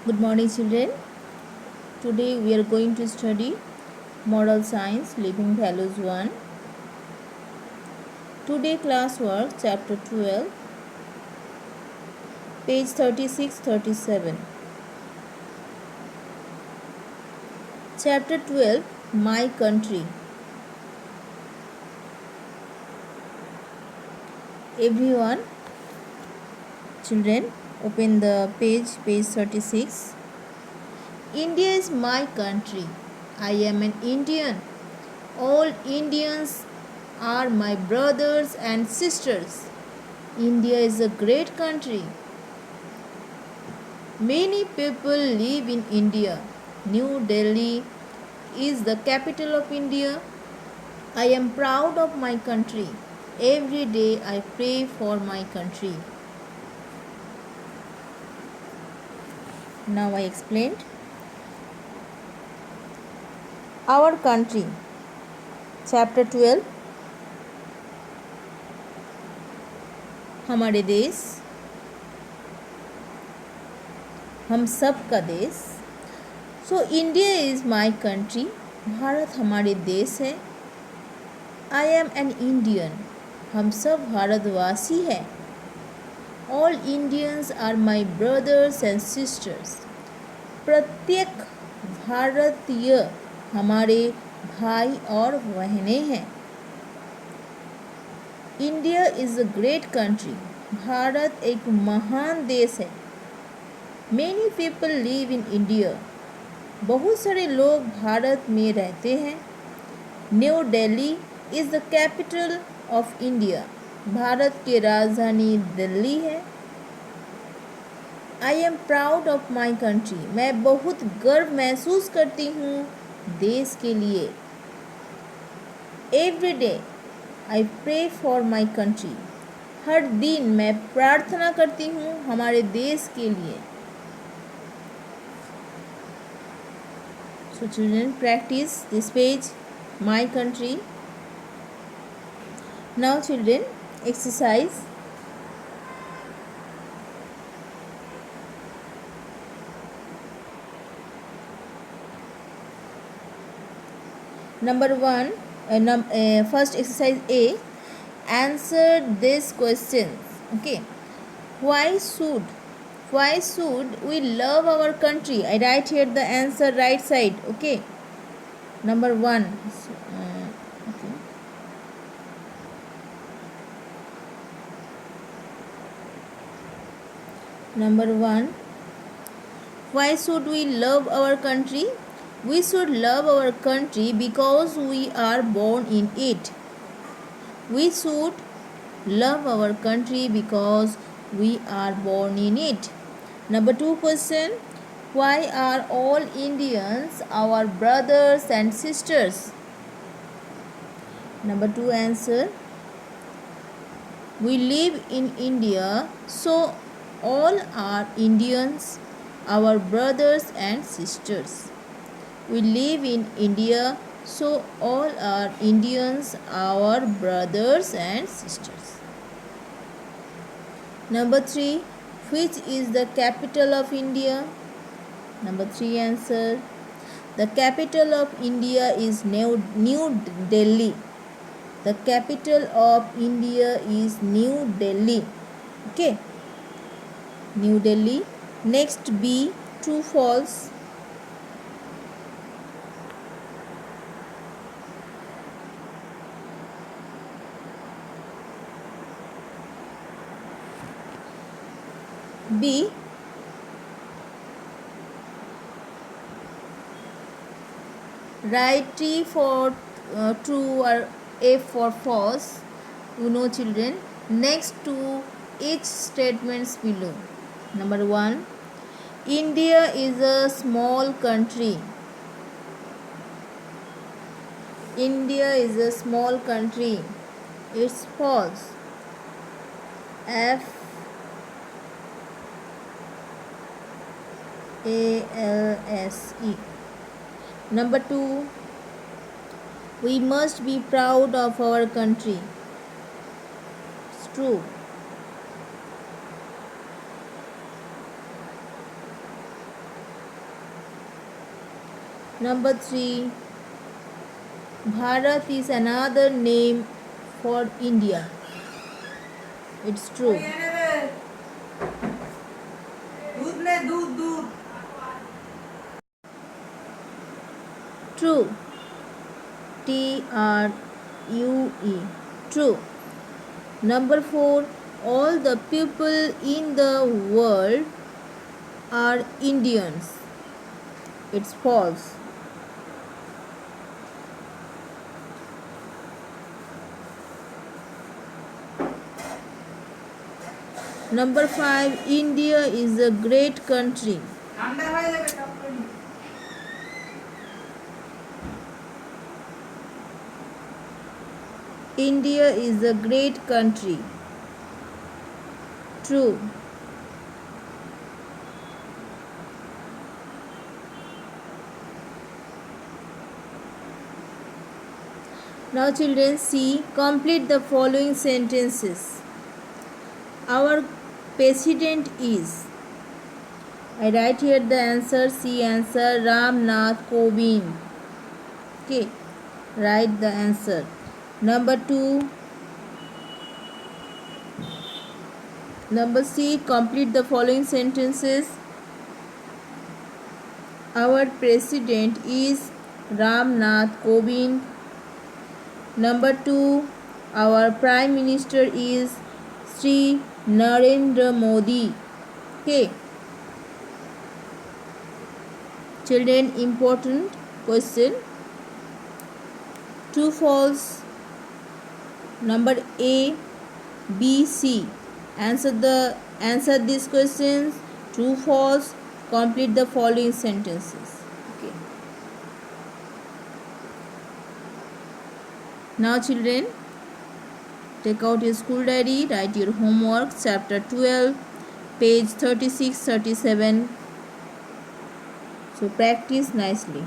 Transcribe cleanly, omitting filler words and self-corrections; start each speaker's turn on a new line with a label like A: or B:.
A: Good morning, children. Today we are going to study Moral Science Living Values 1. Today class work chapter 12, page 36-37. Chapter 12, My Country. Everyone, children, open the page 36. India is my country. I am an Indian. All Indians are my brothers and sisters. India is a great country. Many people live in India. New Delhi is the capital of India. I am proud of my country. Every day I pray for my country. Now I explained. Our country. Chapter 12. हमारे देश, हम सब का देश. So India is my country. Bharat हमारे देश है. I am an Indian. हम सब भारतवासी हैं. All Indians are my brothers and sisters. प्रत्येक भारतीय हमारे भाई और बहनें हैं. India is a great country. Bharat एक महान देश है. Many people live in India. बहुत सारे लोग भारत में रहते हैं. New Delhi is the capital of India. Bharat की राजधानी दिल्ली है. I am proud of my country. मैं बहुत गर्व महसूस करती हूँ देश के लिए. Every day I pray for my country. हर दिन मैं प्रार्थना करती हूँ हमारे देश के लिए. So children, practice this page, my country. Now children, exercise. Number 1, first exercise A. Answer these questions. Okay. Why should we love our country? I write here the answer right side. Okay. Number 1. Okay. Number 1. Why should we love our country? We should love our country because we are born in it. We should love our country because we are born in it. Number 2 question. Why are all Indians our brothers and sisters? Number 2 answer. We live in India, so all are Indians our brothers and sisters. We live in India, so all are Indians our brothers and sisters. Number 3. Which is the capital of India? Number 3 answer. The capital of India is New Delhi. The capital of India is New Delhi. Okay. New Delhi. Next B. True, false. B. Write T for true or F for false. You know children. Next to each statements below. Number 1. India is a small country. India is a small country. It's false. F A-L-S-E. Number 2. We must be proud of our country. It's true. Number 3. Bharat is another name for India. It's true. True. TRUE. True. Number 4. All the people in the world are Indians. It's false. Number 5. India is a great country. India is a great country. True. Now children, see, complete the following sentences. Our president is. I write here the answer. C answer, Ram Nath Kovind. Okay, write the answer. Number 2. Number C, complete the following sentences. Our president is Ram Nath Kovind. Number 2. Our prime minister is Sri Narendra Modi. Okay. Children, important question. True, false. Number A, B, C. Answer these questions. True, false. Complete the following sentences. Okay. Now children, take out your school diary, write your homework, chapter 12, page 36-37. So practice nicely.